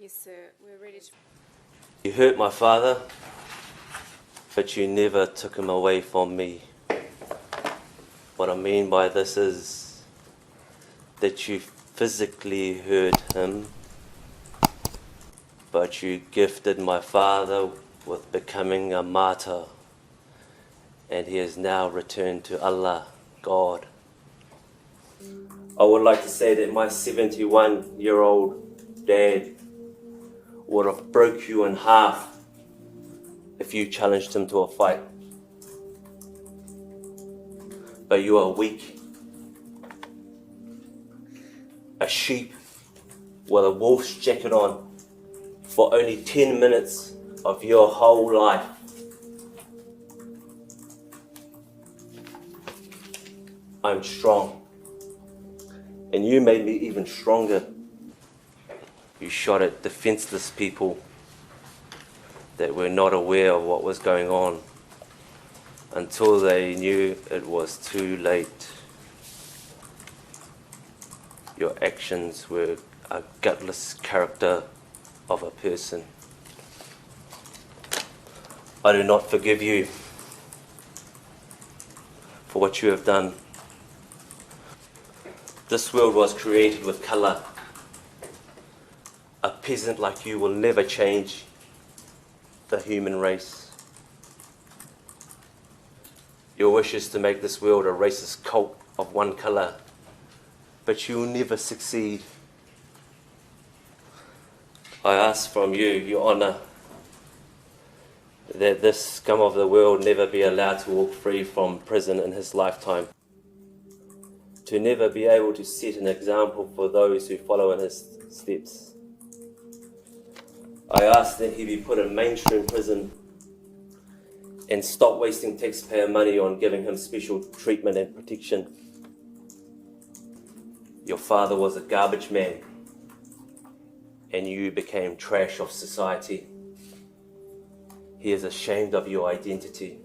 Yes, sir. We're ready to... You hurt my father, but you never took him away from me. What I mean by this is that you physically hurt him, but you gifted my father with becoming a martyr, and he has now returned to Allah, God. I would like to say that my 71-year-old dad would have broke you in half if you challenged him to a fight. But you are weak. A sheep with a wolf's jacket on for only 10 minutes of your whole life. I'm strong. And you made me even stronger. You shot at defenseless people that were not aware of what was going on until they knew it was too late. Your actions were a gutless character of a person. I do not forgive you for what you have done. This world was created with colour. A peasant like you will never change the human race. Your wish is to make this world a racist cult of one colour, but you will never succeed. I ask from you, Your Honour, that this scum of the world never be allowed to walk free from prison in his lifetime, to never be able to set an example for those who follow in his steps. I ask that he be put in mainstream prison and stop wasting taxpayer money on giving him special treatment and protection. Your father was a garbage man, and you became trash of society. He is ashamed of your identity.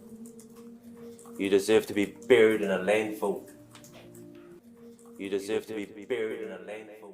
You deserve to be buried in a landfill. You deserve to be buried in a landfill.